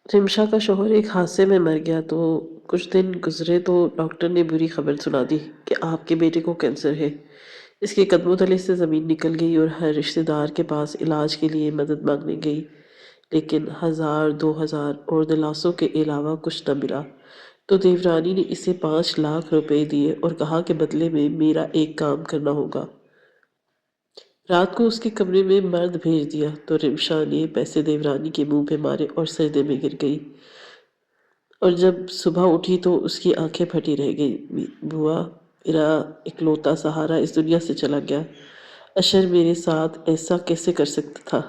رمشا کا شوہر ایک حادثے میں مر گیا تو کچھ دن گزرے تو ڈاکٹر نے بری خبر سنا دی کہ آپ کے بیٹے کو کینسر ہے۔ اس کے قدموں تلے سے زمین نکل گئی اور ہر رشتہ دار کے پاس علاج کے لیے مدد مانگنے گئی، لیکن 1000 اور دلاسوں کے علاوہ کچھ نہ ملا۔ تو دیورانی نے اسے 5 لاکھ روپے دیے اور کہا کہ بدلے میں میرا ایک کام کرنا ہوگا۔ رات کو اس کے کمرے میں مرد بھیج دیا تو رمشا نے پیسے دیورانی کے منہ پہ مارے اور سجدے میں گر گئی، اور جب صبح اٹھی تو اس کی آنکھیں پھٹی رہ گئی۔ بوا، میرا اکلوتا سہارا اس دنیا سے چلا گیا۔ اشر میرے ساتھ ایسا کیسے کر سکتا تھا؟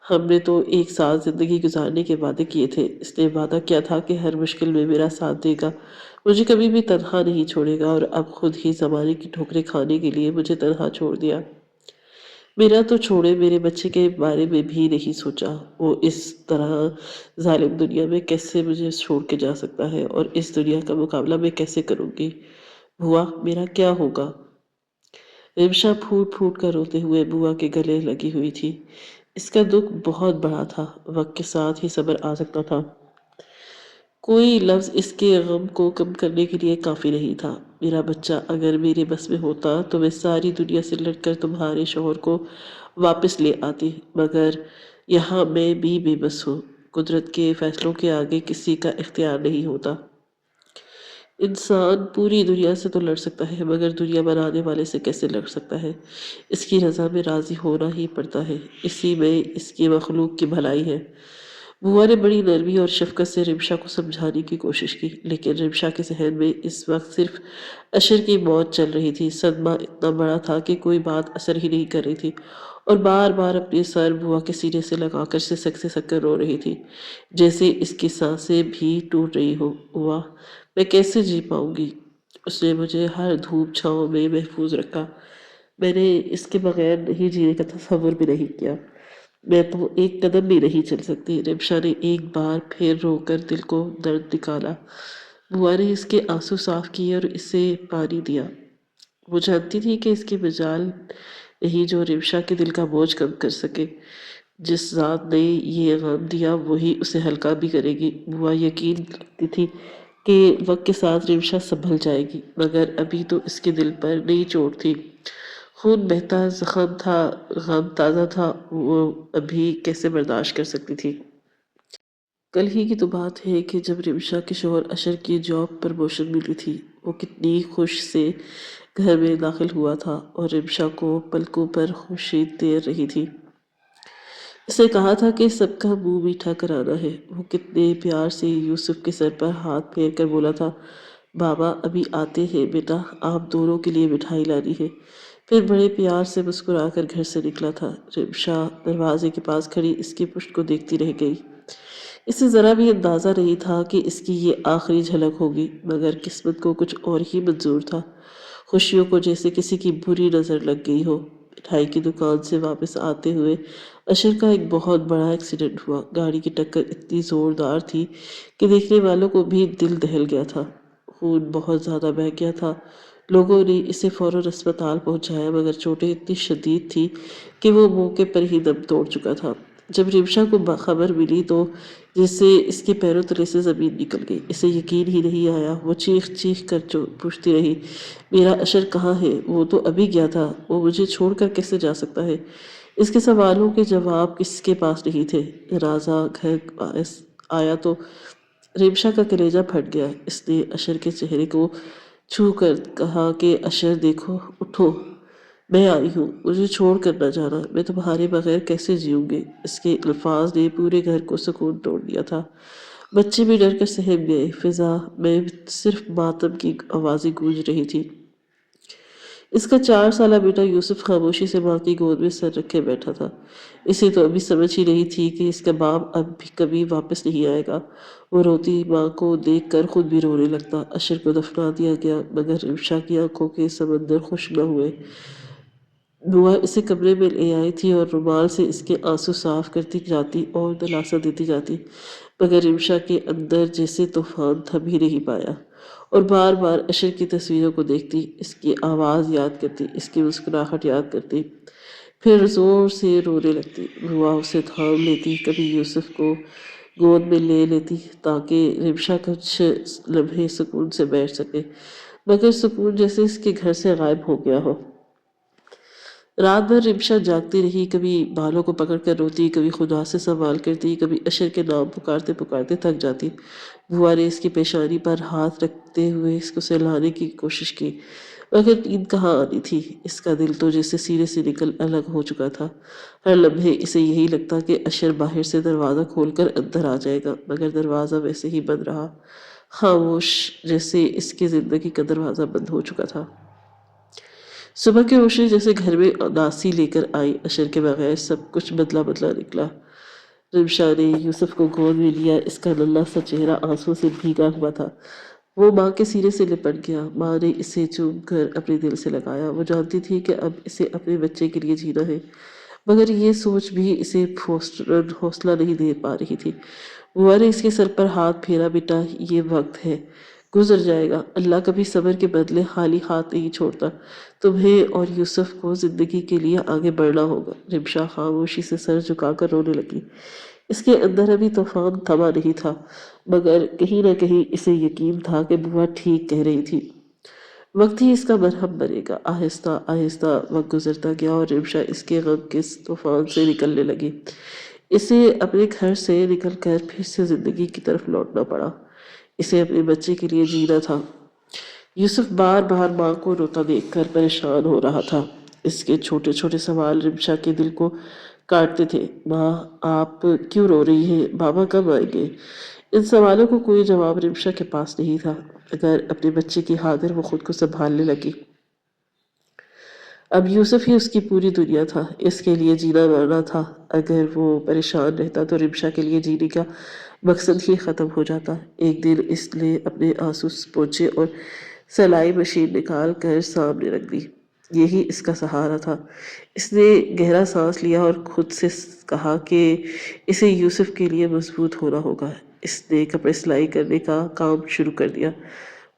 ہم نے تو ایک ساتھ زندگی گزارنے کے وعدے کیے تھے۔ اس نے وعدہ کیا تھا کہ ہر مشکل میں میرا ساتھ دے گا، مجھے کبھی بھی تنہا نہیں چھوڑے گا، اور اب خود ہی زمانے کی ٹھوکریں کھانے کے لیے مجھے تنہا چھوڑ دیا۔ میرا تو چھوڑے، میرے بچے کے بارے میں بھی نہیں سوچا۔ وہ اس طرح ظالم دنیا میں کیسے مجھے چھوڑ کے جا سکتا ہے، اور اس دنیا کا مقابلہ میں کیسے کروں گی؟ بوا، میرا کیا ہوگا؟ رمشا پھوٹ پھوٹ کر روتے ہوئے بوا کے گلے لگی ہوئی تھی۔ اس کا دکھ بہت بڑا تھا، وقت کے ساتھ ہی صبر آ سکتا تھا۔ کوئی لفظ اس کے غم کو کم کرنے کے لیے کافی نہیں تھا۔ میرا بچہ اگر میرے بس میں ہوتا تو میں ساری دنیا سے لڑ کر تمہارے شوہر کو واپس لے آتی، مگر یہاں میں بھی بے بس ہوں۔ قدرت کے فیصلوں کے آگے کسی کا اختیار نہیں ہوتا۔ انسان پوری دنیا سے تو لڑ سکتا ہے، مگر دنیا بنانے والے سے کیسے لڑ سکتا ہے؟ اس کی رضا میں راضی ہونا ہی پڑتا ہے، اسی میں اس کی مخلوق کی بھلائی ہے۔ بوا نے بڑی نرمی اور شفقت سے رمشا کو سمجھانے کی کوشش کی، لیکن رمشا کے ذہن میں اس وقت صرف اشر کی موت چل رہی تھی۔ صدمہ اتنا بڑا تھا کہ کوئی بات اثر ہی نہیں کر رہی تھی، اور بار بار اپنے سر بوا کے سینے سے لگا کر سسک سسک کر رو رہی تھی، جیسے اس کی سانسیں بھی ٹوٹ رہی ہو۔ بوا، میں کیسے جی پاؤں گی؟ اس نے مجھے ہر دھوپ چھاؤں میں محفوظ رکھا، میں نے اس کے بغیر نہیں جینے کا تصور بھی نہیں کیا۔ میں تو ایک قدم بھی نہیں چل سکتی۔ رمشا نے ایک بار پھر رو کر دل کو درد نکالا۔ بوا نے اس کے آنسو صاف کیے اور اسے پانی دیا۔ وہ جانتی تھی کہ اس کی مجال نہیں جو رمشا کے دل کا بوجھ کم کر سکے۔ جس ذات نے یہ غم دیا وہی اسے ہلکا بھی کرے گی۔ بوا یقین رکھتی تھی کہ وقت کے ساتھ رمشا سنبھل جائے گی، مگر ابھی تو اس کے دل پر نئی چوٹ تھی، خون بہتا زخم تھا، غم تازہ تھا، وہ ابھی کیسے برداشت کر سکتی تھی؟ کل ہی کی تو بات ہے کہ جب رمشا کے شوہر اشر کی جاب پروموشن ملی تھی، وہ کتنی خوش سے گھر میں داخل ہوا تھا اور رمشا کو پلکوں پر خوشی دے رہی تھی۔ اس نے کہا تھا کہ سب کا منہ میٹھا کرانا ہے۔ وہ کتنے پیار سے یوسف کے سر پر ہاتھ پھیر کر بولا تھا، بابا ابھی آتے ہیں بیٹا، آپ دونوں کے لیے مٹھائی لانی ہے۔ پھر بڑے پیار سے مسکرا کر گھر سے نکلا تھا۔ رمشا دروازے کے پاس کھڑی اس کی پشت کو دیکھتی رہ گئی۔ اسے ذرا بھی اندازہ نہیں تھا کہ اس کی یہ آخری جھلک ہوگی، مگر قسمت کو کچھ اور ہی منظور تھا۔ خوشیوں کو جیسے کسی کی بری نظر لگ گئی ہو۔ مٹھائی کی دکان سے واپس آتے ہوئے اشر کا ایک بہت بڑا ایکسیڈنٹ ہوا۔ گاڑی کی ٹکر اتنی زوردار تھی کہ دیکھنے والوں کو بھی دل دہل گیا تھا، خون بہت زیادہ بہہ گیا تھا۔ لوگوں نے اسے فوراً اسپتال پہنچایا، مگر چوٹیں اتنی شدید تھی کہ وہ موقع پر ہی دم توڑ چکا تھا۔ جب رمشا کو خبر ملی تو جیسے اس کے پیروں تلے سے زمین نکل گئی۔ اسے یقین ہی نہیں آیا۔ وہ چیخ چیخ کر پوچھتی رہی، میرا اشر کہاں ہے؟ وہ تو ابھی گیا تھا، وہ مجھے چھوڑ کر کیسے جا سکتا ہے؟ اس کے سوالوں کے جواب کس کے پاس نہیں تھے۔ رازا گھر آیا تو رمشا کا کلیجہ پھٹ گیا۔ اس نے اشر کے چہرے کو چھو کر کہا کہ اشر دیکھو، اٹھو، میں آئی ہوں، مجھے چھوڑ کر نہ جانا، میں تمہارے بغیر کیسے جیوں گی؟ اس کے الفاظ نے پورے گھر کو سکون توڑ دیا تھا۔ بچے بھی ڈر کر سہم گئے۔ فضا میں صرف ماتم کی آوازیں گونج رہی تھی۔ اس کا 4 سالہ بیٹا یوسف خاموشی سے ماں کی گود میں سر رکھے بیٹھا تھا۔ اسے تو ابھی سمجھ ہی نہیں تھی کہ اس کا باپ اب بھی کبھی واپس نہیں آئے گا۔ وہ روتی ماں کو دیکھ کر خود بھی رونے لگتا۔ اشر کو دفنا دیا گیا، مگر رمشا کی آنکھوں کے سمندر خشک نہ ہوئے۔ بوا اسے کمرے میں لے آئی تھی اور رومال سے اس کے آنسو صاف کرتی جاتی اور دلاسا دیتی جاتی، مگر رمشا کے اندر جیسے طوفان تھم ہی نہیں پایا، اور بار بار اشر کی تصویروں کو دیکھتی، اس کی آواز یاد کرتی، اس کی مسکراہٹ یاد کرتی، پھر زور سے رونے لگتی۔ بوا اسے تھام لیتی، کبھی یوسف کو گود میں لے لیتی تاکہ رمشا کچھ لمحے سکون سے بیٹھ سکے، مگر سکون جیسے اس کے گھر سے غائب ہو گیا ہو۔ رات بھر رمشا جاگتی رہی، کبھی بالوں کو پکڑ کر روتی، کبھی خدا سے سوال کرتی، کبھی اشر کے نام پکارتے پکارتے تھک جاتی۔ بوا نے اس کی پیشانی پر ہاتھ رکھتے ہوئے اس کو سہلانے کی کوشش کی، مگر نیند کہاں آنی تھی۔ اس کا دل تو جیسے سینے سے نکل الگ ہو چکا تھا۔ ہر لمحے اسے یہی لگتا کہ اشر باہر سے دروازہ کھول کر اندر آ جائے گا، مگر دروازہ ویسے ہی بند رہا، خاموش، جیسے اس کی زندگی کا دروازہ بند ہو چکا تھا۔ صبح کی روشنی جیسے گھر میں اداسی لے کر آئی، اشر کے بغیر سب کچھ بدلا بدلا نکلا۔ رمشا نے یوسف کو گود میں لیا، اس کا ننھا سا چہرہ آنسوں سے بھیگا ہوا تھا۔ وہ ماں کے سینے سے لپٹ گیا، ماں نے اسے چوم کر اپنے دل سے لگایا۔ وہ جانتی تھی کہ اب اسے اپنے بچے کے لیے جینا ہے، مگر یہ سوچ بھی اسے حوصلہ نہیں دے پا رہی تھی۔ بوا نے اس کے سر پر ہاتھ پھیرا، بیٹا یہ وقت ہے، گزر جائے گا، اللہ کبھی صبر کے بدلے خالی ہاتھ نہیں چھوڑتا، تمہیں اور یوسف کو زندگی کے لیے آگے بڑھنا ہوگا۔ رمشا خاموشی سے سر جھکا کر رونے لگی۔ اس کے اندر ابھی طوفان تھما نہیں تھا، مگر کہیں نہ کہیں اسے یقین تھا کہ بوا ٹھیک کہہ رہی تھی۔ وقت ہی اس کا مرہم بنے گا۔ آہستہ آہستہ وقت گزرتا گیا اور رمشا اس کے غم کے طوفان سے نکلنے لگی۔ اسے اپنے گھر سے نکل کر پھر سے زندگی کی طرف لوٹنا پڑا۔ اسے اپنے بچے کے لیے جینا تھا۔ یوسف بار بار ماں کو روتا دیکھ کر پریشان ہو رہا تھا۔ اس کے چھوٹے چھوٹے سوال رمشا کے دل کو کاٹتے تھے۔ ماں آپ کیوں رو رہی ہیں؟ بابا کب آئیں گے؟ ان سوالوں کو کوئی جواب رمشا کے پاس نہیں تھا، مگر اپنے بچے کی خاطر وہ خود کو سنبھالنے لگی۔ اب یوسف ہی اس کی پوری دنیا تھا، اس کے لیے جینا مرنا تھا۔ اگر وہ پریشان رہتا تو رمشا کے لیے جینے کا مقصد ہی ختم ہو جاتا۔ ایک دن اس نے اپنے آنسو پوچھے اور سلائی مشین نکال کر سامنے رکھ دی۔ یہی اس کا سہارا تھا۔ اس نے گہرا سانس لیا اور خود سے کہا کہ اسے یوسف کے لیے مضبوط ہونا ہوگا۔ اس نے کپڑے سلائی کرنے کا کام شروع کر دیا۔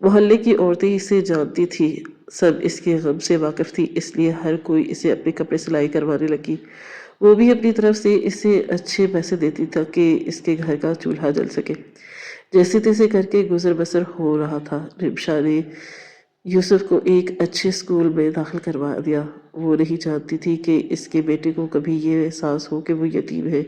محلے کی عورتیں اسے جانتی تھی، سب اس کے غم سے واقف تھی، اس لیے ہر کوئی اسے اپنے کپڑے سلائی کروانے لگی۔ وہ بھی اپنی طرف سے اسے اچھے پیسے دیتی تاکہ اس کے گھر کا چولہا جل سکے۔ جیسے تیسے کر کے گزر بسر ہو رہا تھا۔ رمشا نے یوسف کو ایک اچھے اسکول میں داخل کروا دیا۔ وہ نہیں چاہتی تھی کہ اس کے بیٹے کو کبھی یہ احساس ہو کہ وہ یتیم ہے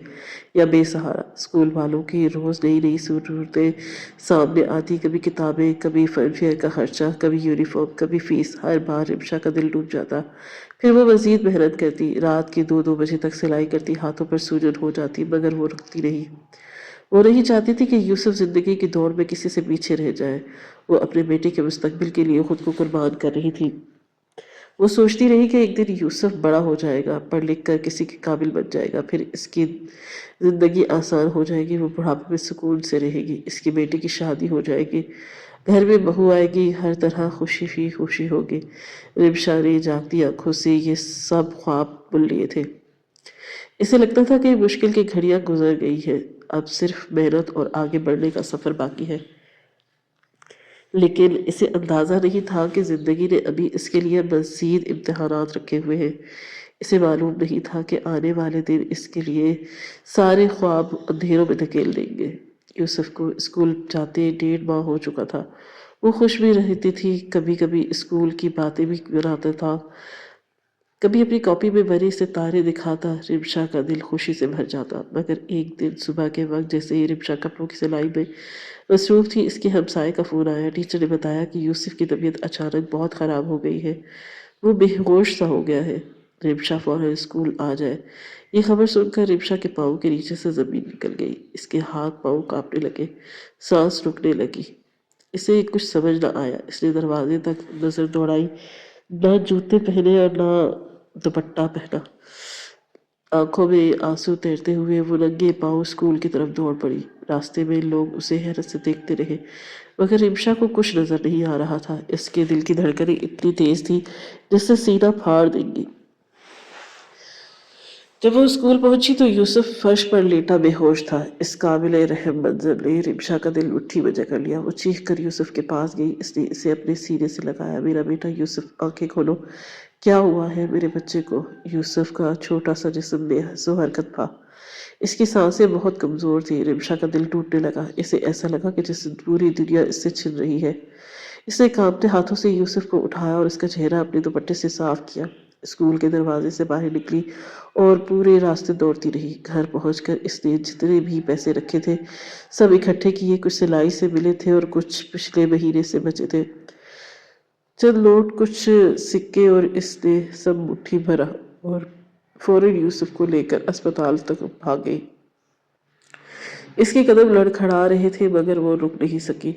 یا بے سہارا۔ اسکول والوں کی روز نئی نئی ضرورتیں سامنے آتی، کبھی کتابیں، کبھی فن فیئر کا خرچہ، کبھی یونیفارم، کبھی فیس۔ ہر بار رمشا کا دل ڈوب جاتا۔ پھر وہ مزید محنت کرتی، رات کے 2 بجے تک سلائی کرتی، ہاتھوں پر سوجن ہو جاتی، مگر وہ رکتی نہیں۔ وہ نہیں چاہتی تھی کہ یوسف زندگی کی دوڑ میں کسی سے پیچھے رہ جائے۔ وہ اپنے بیٹے کے مستقبل کے لیے خود کو قربان کر رہی تھی۔ وہ سوچتی رہی کہ ایک دن یوسف بڑا ہو جائے گا، پڑھ لکھ کر کسی کے قابل بن جائے گا، پھر اس کی زندگی آسان ہو جائے گی، وہ بڑھاپے میں سکون سے رہے گی، اس کے بیٹے کی شادی ہو جائے گی، گھر میں بہو آئے گی، ہر طرح خوشی ہی خوشی ہوگی۔ رمشا نے جاگتی آنکھوں سے یہ سب خواب بن لیے تھے۔ اسے لگتا تھا کہ مشکل کی گھڑیاں گزر گئی ہیں، اب صرف محنت اور آگے بڑھنے کا سفر باقی ہے۔ لیکن اسے اندازہ نہیں تھا کہ زندگی نے ابھی اس کے لیے مزید امتحانات رکھے ہوئے ہیں۔ اسے معلوم نہیں تھا کہ آنے والے دن اس کے لیے سارے خواب اندھیروں میں دھکیل دیں گے۔ یوسف کو اسکول جاتے 1.5 ماہ ہو چکا تھا۔ وہ خوش بھی رہتی تھی، کبھی کبھی اسکول کی باتیں بھی بناتا تھا، کبھی اپنی کاپی میں بنے ستارے دکھاتا۔ رمشا کا دل خوشی سے بھر جاتا، مگر ایک دن صبح کے وقت جیسے ہی رمشا کپڑوں کی سلائی میں مصروف تھی، اس کے ہمسائے کا فون آیا۔ ٹیچر نے بتایا کہ یوسف کی طبیعت اچانک بہت خراب ہو گئی ہے، وہ بے ہوش سا ہو گیا ہے، رمشا فوراً اسکول آ جائے۔ یہ خبر سن کر رمشا کے پاؤں کے نیچے سے زمین نکل گئی، اس کے ہاتھ پاؤں کانپنے لگے، سانس رکنے لگی۔ اسے کچھ سمجھ نہ آیا۔ اس نے دروازے تک نظر دوڑائی، نہ جوتے پہنے اور نہ دوپٹہ پہنا۔ آنکھوں میں آنسو تیرتے ہوئے وہ ننگے پاؤں اسکول کی طرف دوڑ پڑی۔ راستے میں لوگ اسے حیرت سے دیکھتے رہے، مگر رمشا کو کچھ نظر نہیں آ رہا تھا۔ اس کے دل کی دھڑکنیں اتنی تیز تھی جس سے سینہ پھاڑ دیں گی۔ جب وہ اسکول پہنچی تو یوسف فرش پر لیٹا بے ہوش تھا۔ اس قابل رحم منظر نے رمشا کا دل مٹھی میں جکڑ لیا۔ وہ چیخ کر یوسف کے پاس گئی، اس نے اسے اپنے سینے سے لگایا۔ میرا بیٹا یوسف، آنکھیں کھولو، کیا ہوا ہے میرے بچے کو؟ یوسف کا چھوٹا سا جسم بے حس و حرکت تھا۔ اس کی سانسیں بہت کمزور تھی۔ رمشا کا دل ٹوٹنے لگا، اسے ایسا لگا کہ جیسے پوری دنیا اس سے چھن رہی ہے۔ اس نے کانپتے ہاتھوں سے یوسف کو اٹھایا اور اس کا چہرہ اپنے دوپٹے سے صاف کیا۔ اسکول کے دروازے سے باہر نکلی اور پورے راستے دوڑتی رہی۔ گھر پہنچ کر اس نے جتنے بھی پیسے رکھے تھے سب اکٹھے کیے، کچھ سلائی سے ملے تھے اور کچھ پچھلے مہینے سے بچے تھے، چند نوٹ، کچھ سکے، اور اس نے سب مٹھی بھرا اور فوراً یوسف کو لے کر اسپتال تک بھاگ گئی۔ اس کے قدم لڑکھڑا رہے تھے مگر وہ رک نہیں سکی۔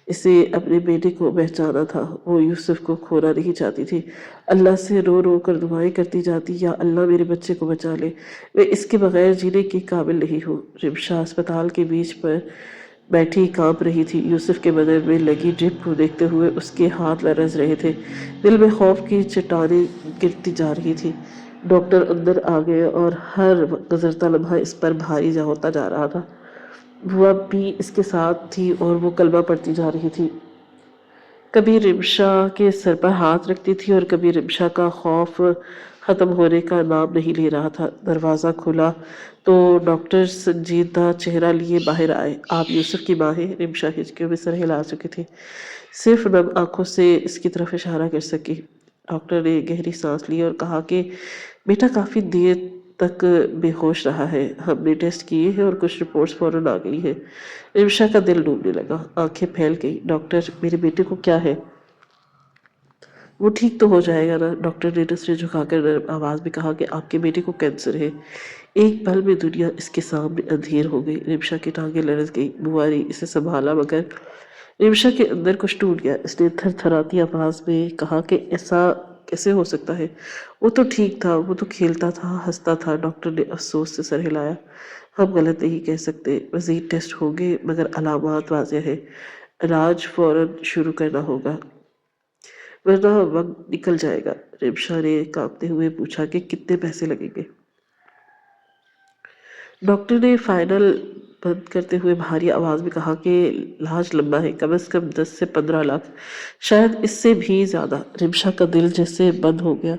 اسے اپنے بیٹے کو پہچانا تھا، وہ یوسف کو کھونا نہیں چاہتی تھی۔ اللہ سے رو رو کر دعائیں کرتی جاتی، یا اللہ میرے بچے کو بچا لے، میں اس کے بغیر جینے کے قابل نہیں ہوں۔ رمشا اسپتال کے بیچ پر بیٹھی کانپ رہی تھی۔ یوسف کے بدن میں لگی ڈرپ کو دیکھتے ہوئے اس کے ہاتھ لرز رہے تھے، دل میں خوف کی چٹانیں گرتی جا رہی تھی۔ ڈاکٹر اندر آ گئے اور ہر گزرتا لمحہ اس پر بھاری ہوتا جا رہا تھا۔ بوا بھی اس کے ساتھ تھی اور وہ کلمہ پڑھتی جا رہی تھی۔ کبھی رمشا کے سر پر ہاتھ رکھتی تھی اور کبھی رمشا کا خوف ختم ہونے کا نام نہیں لے رہا تھا۔ دروازہ کھلا تو ڈاکٹر سنجیدہ چہرہ لیے باہر آئے۔ آپ یوسف کی ماں ہیں؟ رمشا ہچکیوں میں سر ہلا چکی تھی، صرف نم آنکھوں سے اس کی طرف اشارہ کر سکی۔ ڈاکٹر نے گہری سانس لی اور کہا کہ بیٹا کافی دیر تک بے ہوش رہا ہے، ہم نے ٹیسٹ کیے ہیں اور کچھ رپورٹس فوراً آ گئی ہے۔ رمشا کا دل ڈوبنے لگا، آنکھیں پھیل گئی۔ ڈاکٹر، میرے بیٹے کو کیا ہے؟ وہ ٹھیک تو ہو جائے گا نا؟ ڈاکٹر نے نظریں جھکا کر نرم آواز میں کہا کہ آپ کے بیٹے کو کینسر ہے۔ ایک پل میں دنیا اس کے سامنے اندھیر ہو گئی۔ رمشا کی ٹانگیں لرز گئی، بوا نے اسے سنبھالا مگر رمشا کے اندر کچھ ٹوٹ گیا۔ اس نے تھر تھراتی آواز میں کہا کہ ایسا کیسے ہو سکتا ہے؟ وہ تو ٹھیک تھا، وہ تو کھیلتا تھا، ہنستا تھا۔ ڈاکٹر نے افسوس سے سر ہلایا۔ ہم غلط نہیں کہہ سکتے، مزید ٹیسٹ ہوں گے مگر علامات واضح ہیں، علاج فوراً شروع کرنا ہوگا ورنہ وقت نکل جائے گا۔ رمشا نے کانپتے ہوئے پوچھا کہ کتنے پیسے لگیں گے؟ ڈاکٹر نے فائنل بند کرتے ہوئے بھاری آواز میں کہا کہ علاج لمبا ہے، کم از کم 10 سے 15 لاکھ، شاید اس سے بھی زیادہ۔ رمشا کا دل جیسے بند ہو گیا۔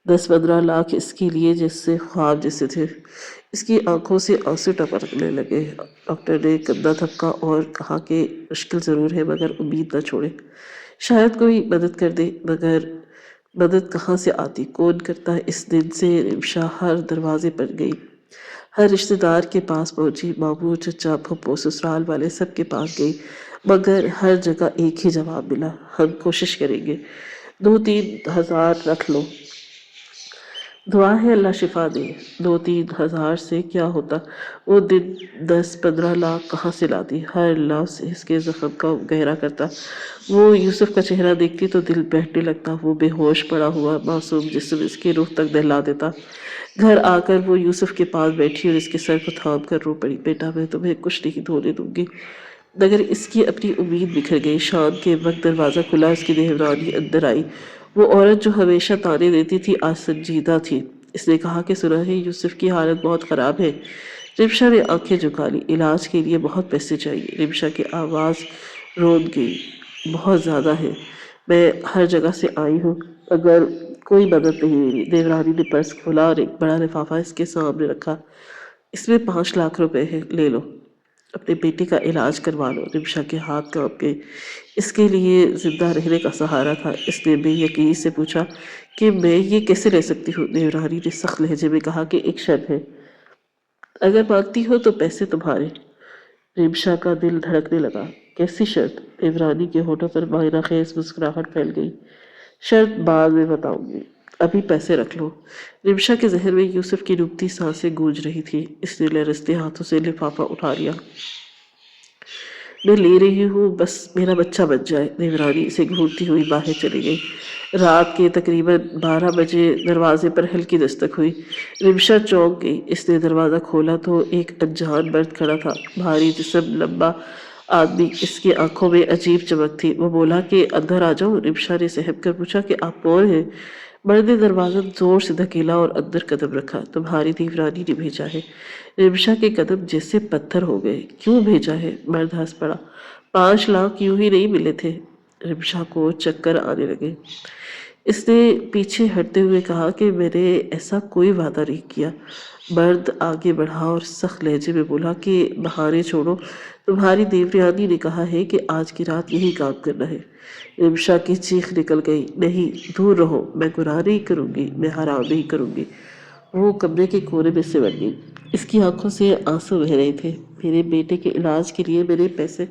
10-15 لاکھ اس کے لیے جیسے خواب جیسے تھے۔ اس کی آنکھوں سے آنسو ٹپکنے لگے۔ ڈاکٹر نے کندھا تھپکا اور کہا کہ مشکل ضرور ہے مگر امید نہ چھوڑے، شاید کوئی مدد کر دے، مگر مدد کہاں سے آتی، کون کرتا؟ اس دن سے رمشا ہر دروازے پر گئی، ہر رشتہ دار کے پاس پہنچی، ماموں، چچا، پھپھو، سسرال والے سب کے پاس گئی، مگر ہر جگہ ایک ہی جواب ملا، ہم کوشش کریں گے، 2-3 ہزار رکھ لو، دعا ہے اللہ شفا دے۔ 2-3 ہزار سے کیا ہوتا؟ وہ دن 10-15 لاکھ کہاں سے لاتی؟ ہر لفظ اس کے زخم کا گہرا کرتا۔ وہ یوسف کا چہرہ دیکھتی تو دل بیٹھنے لگتا، وہ بے ہوش پڑا ہوا معصوم جسم اس کی روح تک دہلا دیتا۔ گھر آ کر وہ یوسف کے پاس بیٹھی اور اس کے سر کو تھام کر رو پڑی، بیٹا میں تمہیں کچھ نہیں ہونے دوں گی، مگر اس کی اپنی امید بکھر گئی۔ شام کے وقت دروازہ کھلا، اس کی دیورانی اندر آئی۔ وہ عورت جو ہمیشہ طعنے دیتی تھی آج سنجیدہ تھی۔ اس نے کہا کہ سنا ہے یوسف کی حالت بہت خراب ہے؟ رمشا نے آنکھیں جھکا لی، علاج کے لیے بہت پیسے چاہیے۔ رمشا کی آواز رون گئی، بہت زیادہ ہے، میں ہر جگہ سے آئی ہوں مگر کوئی مدد نہیں ملی۔ دیورانی نے پرس کھولا اور ایک بڑا لفافہ اس کے سامنے رکھا، اس میں 5 لاکھ روپے ہے، لے لو، اپنے بیٹے کا علاج کروا لو۔ رمشا کے ہاتھ کانپ گئے، اس کے لیے زندہ رہنے کا سہارا تھا۔ اس نے بے یقینی سے پوچھا کہ میں یہ کیسے لے سکتی ہوں؟ دیورانی نے سخت لہجے میں کہا کہ ایک شرط ہے، اگر مانگتی ہو تو پیسے تمہارے۔ رمشا کا دل دھڑکنے لگا، کیسی شرط؟ دیورانی کے ہونٹوں پر معنی خیز مسکراہٹ پھیل گئی، شرط بعد میں بتاؤں گی، ابھی پیسے رکھ لو۔ رمشا کے ذہن میں یوسف کی ڈوبتی سانسیں گونج رہی تھی۔ اس نے لرزتے ہاتھوں سے لفافہ اٹھا لیا، میں لے رہی ہوں، بس میرا بچہ بچ جائے۔ دیورانی اسے گھورتی ہوئی باہر چلی گئی۔ رات کے تقریباً 12 بجے دروازے پر ہلکی دستک ہوئی۔ رمشا چونک گئی، اس نے دروازہ کھولا تو ایک انجان مرد کھڑا تھا، بھاری جسم، لمبا آدمی، اس کی آنکھوں میں عجیب چمک تھی۔ وہ بولا کہ اندر آ جاؤں؟ رمشا نے سہم کر پوچھا کہ آپ کون ہیں؟ مرد نے دروازہ زور سے دھکیلا اور اندر قدم رکھا، تمہاری دیورانی نے بھیجا ہے۔ رمشا کے قدم جیسے پتھر ہو گئے، کیوں بھیجا ہے؟ مرد ہنس پڑا، 5 لاکھ یوں ہی نہیں ملے تھے۔ رمشا کو چکر آنے لگے، اس نے پیچھے ہٹتے ہوئے کہا کہ میں نے ایسا کوئی وعدہ نہیں کیا۔ مرد آگے بڑھا اور سخت لہجے میں بولا کہ بہانے چھوڑو، تمہاری دیورانی نے کہا ہے کہ آج کی رات یہی کام کرنا ہے۔ رمشا کی چیخ نکل گئی، نہیں، دور رہو، میں گناہ نہیں کروں گی، میں حرام نہیں کروں گی۔ وہ کمرے کے کونے میں سمٹ گئی۔ اس کی آنکھوں سے آنسو بہہ رہے تھے۔ میرے بیٹے کے علاج کے لیے میں نے پیسے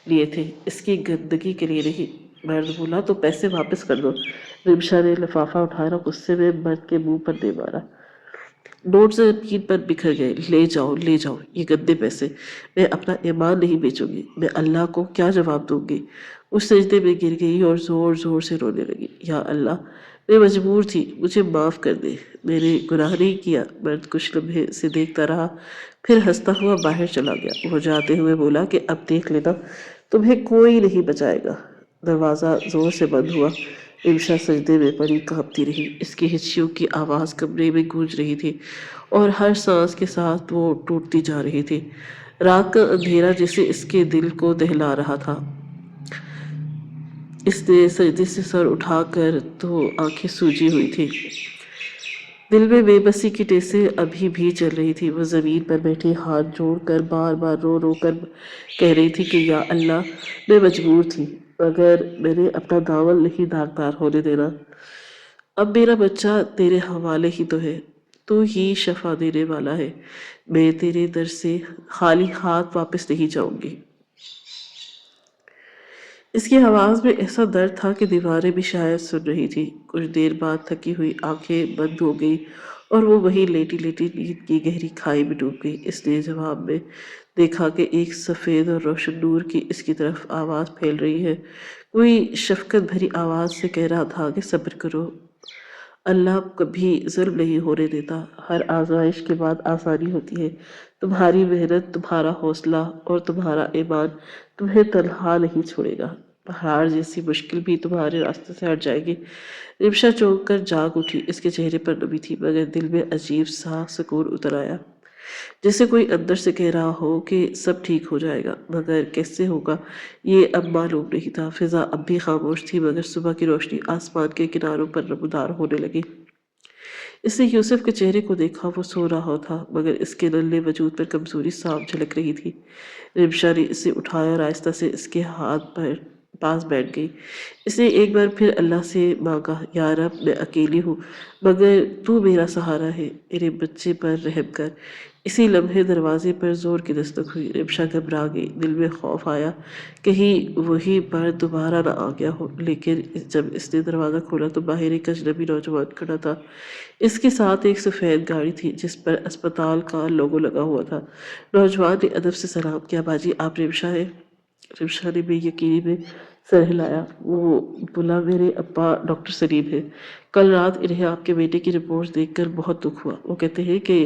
لیے تھے، اس کی گندگی کے لیے نہیں۔ مرد بولا تو پیسے واپس کر دو۔ رمشا نے لفافہ اٹھایا اور غصے میں مرد کے منہ پر دے مارا۔ نوٹ زمین پر بکھر گئے۔ لے جاؤ، لے جاؤ یہ گندے پیسے، میں اپنا ایمان نہیں بیچوں گی، میں اللہ کو کیا جواب دوں گی۔ وہ سجدے میں گر گئی اور زور زور سے رونے لگی۔ یا اللہ، میں مجبور تھی، مجھے معاف کر دے، میں نے گناہ نہیں کیا۔ مرد کچھ لمحے اسے دیکھتا رہا، پھر ہنستا ہوا باہر چلا گیا۔ وہ جاتے ہوئے بولا کہ اب دیکھ لینا، تمہیں کوئی نہیں بچائے گا۔ دروازہ زور سے بند ہوا۔ رمشا سجدے میں پڑی کانپتی رہی۔ اس کی ہچکیوں کی آواز کمرے میں گونج رہی تھی اور ہر سانس کے ساتھ وہ ٹوٹتی جا رہی تھی۔ رات کا اندھیرا جسے اس کے دل کو دہلا رہا تھا۔ اس نے سجدے سے سر اٹھا کر تو آنکھیں سوجی ہوئی تھی۔ دل میں بے بسی کی ٹیسیں ابھی بھی چل رہی تھی۔ وہ زمین پر بیٹھی ہاتھ جوڑ کر بار بار رو رو کر کہہ رہی تھی کہ یا اللہ، میں مجبور تھی، مگر میں نے اپنا دامن نہیں داغدار ہونے دینا۔ اب میرا بچہ تیرے حوالے ہی تو ہے، تو ہی شفا دینے والا ہے۔ میں تیرے در سے خالی ہاتھ واپس نہیں جاؤں گی۔ اس کی آواز میں ایسا درد تھا کہ دیواریں بھی شاید سن رہی تھی۔ کچھ دیر بعد تھکی ہوئی آنکھیں بند ہو گئی اور وہ وہیں لیٹی لیٹی نیند کی گہری کھائی میں ڈوب گئی۔ اس نے جواب میں دیکھا کہ ایک سفید اور روشن نور کی اس کی طرف آواز پھیل رہی ہے۔ کوئی شفقت بھری آواز سے کہہ رہا تھا کہ صبر کرو، اللہ کبھی ظلم نہیں ہونے دیتا، ہر آزمائش کے بعد آسانی ہوتی ہے۔ تمہاری محنت، تمہارا حوصلہ اور تمہارا ایمان تمہیں تنہا نہیں چھوڑے گا، پہاڑ جیسی مشکل بھی تمہارے راستے سے ہٹ جائے گی۔ رمشا چونک کر جاگ اٹھی۔ اس کے چہرے پر نمی تھی، مگر دل میں عجیب سا سکون اتر آیا، جیسے کوئی اندر سے کہہ رہا ہو کہ سب ٹھیک ہو جائے گا۔ مگر کیسے ہوگا یہ اب معلوم نہیں تھا۔ فضا اب بھی خاموش تھی، مگر صبح کی روشنی آسمان کے کناروں پر نمودار ہونے لگی۔ اس نے یوسف کے چہرے کو دیکھا، وہ سو رہا تھا، مگر اس کے ننھے وجود پر کمزوری صاف جھلک رہی تھی۔ رمشا نے اسے اٹھایا اور آہستہ سے اس کے ہاتھ پر پاس بیٹھ گئی۔ اس نے ایک بار پھر اللہ سے مانگا، یا رب، میں اکیلی ہوں، مگر تو میرا سہارا ہے، میرے بچے پر رحم کر۔ اسی لمحے دروازے پر زور کی دستک ہوئی۔ رمشا گھبرا گئی، دل میں خوف آیا کہیں وہی مرد دوبارہ نہ آ گیا ہو۔ لیکن جب اس نے دروازہ کھولا تو باہر ایک اجنبی نوجوان کھڑا تھا۔ اس کے ساتھ ایک سفید گاڑی تھی جس پر اسپتال کا لوگو لگا ہوا تھا۔ نوجوان نے ادب سے سلام کیا، باجی آپ رمشا ہیں؟ رمشا نے بے یقینی میں سر ہلایا۔ وہ بولا، میرے ابا ڈاکٹر سلیم ہیں، کل رات انہیں آپ کے بیٹے کی رپورٹس دیکھ کر بہت دکھ ہوا۔ وہ کہتے ہیں کہ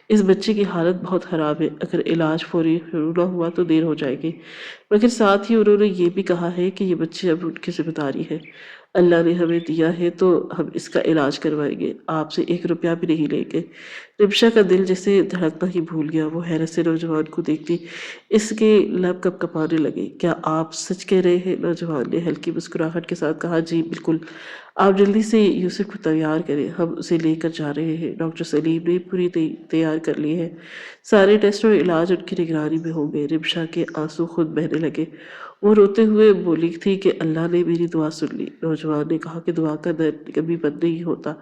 اس بچے کی حالت بہت خراب ہے، اگر علاج فوری شروع نہ ہوا تو دیر ہو جائے گی، مگر ساتھ ہی انہوں نے یہ بھی کہا ہے کہ یہ بچے اب ان کی ذمہ داری ہے، اللہ نے ہمیں دیا ہے تو ہم اس کا علاج کروائیں گے، آپ سے 1 روپیہ بھی نہیں لیں گے۔ رمشا کا دل جیسے دھڑکنا ہی بھول گیا۔ وہ حیرت سے نوجوان کو دیکھتی، اس کے لب کپ کپانے لگے۔ کیا آپ سچ کہہ رہے ہیں؟ نوجوان نے ہلکی مسکراہٹ کے ساتھ کہا، جی بالکل، آپ جلدی سے یوسف کو تیار کریں، ہم اسے لے کر جا رہے ہیں۔ ڈاکٹر سلیم نے پوری تیار کر لی ہے، سارے ٹیسٹ اور علاج ان کی نگرانی میں ہوں گے۔ رمشا کے آنسو خود بہنے لگے۔ وہ روتے ہوئے بولی تھی کہ اللہ نے میری دعا سن لی۔ نوجوان نے کہا کہ دعا کا در کبھی بند نہیں ہوتا،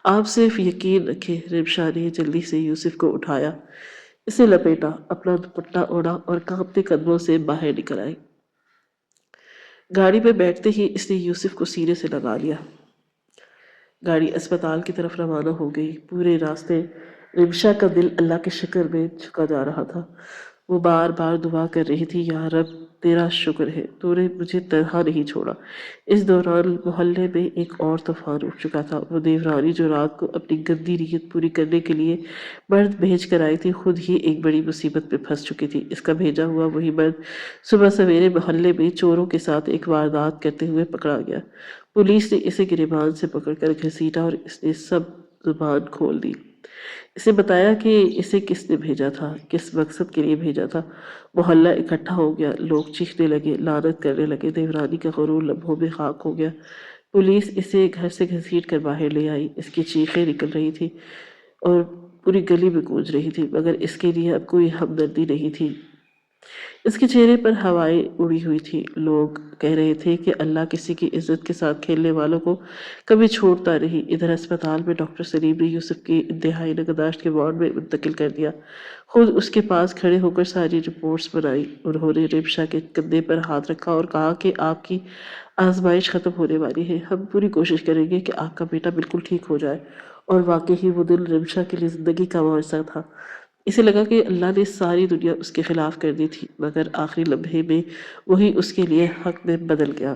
آپ صرف یقین رکھیں۔ رمشا نے جلدی سے یوسف کو اٹھایا، اسے لپیٹا، اپنا دوپٹہ اوڑھا اور کانپتے قدموں سے باہر نکل آئی۔ گاڑی پہ بیٹھتے ہی اس نے یوسف کو سینے سے لگا لیا۔ گاڑی اسپتال کی طرف روانہ ہو گئی۔ پورے راستے رمشا کا دل اللہ کے شکر میں جھکا جا رہا تھا۔ وہ بار بار دعا کر رہی تھی، یا رب، تیرا شکر ہے، تو نے مجھے تنہا نہیں چھوڑا۔ اس دوران محلے میں ایک اور طوفان اٹھ چکا تھا۔ وہ دیورانی جو رات کو اپنی گندی نیت پوری کرنے کے لیے مرد بھیج کر آئی تھی، خود ہی ایک بڑی مصیبت میں پھنس چکی تھی۔ اس کا بھیجا ہوا وہی مرد صبح سویرے محلے میں چوروں کے ساتھ ایک واردات کرتے ہوئے پکڑا گیا۔ پولیس نے اسے گریبان سے پکڑ کر گھسیٹا اور اس نے سب زبان کھول دی۔ اسے بتایا کہ اسے کس نے بھیجا تھا، کس مقصد کے لیے بھیجا تھا۔ محلہ اکٹھا ہو گیا، لوگ چیخنے لگے، لعنت کرنے لگے۔ دیورانی کا غرور لمحوں میں خاک ہو گیا۔ پولیس اسے گھر سے گھسیٹ کر باہر لے آئی، اس کی چیخیں نکل رہی تھی اور پوری گلی میں گونج رہی تھی، مگر اس کے لیے اب کوئی ہمدردی نہیں تھی۔ اس کے چہرے پر ہوائیں اڑی ہوئی تھی، لوگ کہہ رہے تھے کہ اللہ کسی کی عزت کے ساتھ کھیلنے والوں کو کبھی چھوڑتا نہیں۔ ادھر اسپتال میں ڈاکٹر سلیم نے یوسف کی انتہائی نگہداشت کے وارڈ میں منتقل کر دیا، خود اس کے پاس کھڑے ہو کر ساری رپورٹس بنائی۔ انہوں نے رمشا کے کندھے پر ہاتھ رکھا اور کہا کہ آپ کی آزمائش ختم ہونے والی ہے، ہم پوری کوشش کریں گے کہ آپ کا بیٹا بالکل ٹھیک ہو جائے۔ اور واقعی وہ دن رمشا کے لیے زندگی کا معجزہ تھا۔ اسے لگا کہ اللہ نے ساری دنیا اس کے خلاف کر دی تھی، مگر آخری لمحے میں وہی اس کے لیے حق میں بدل گیا۔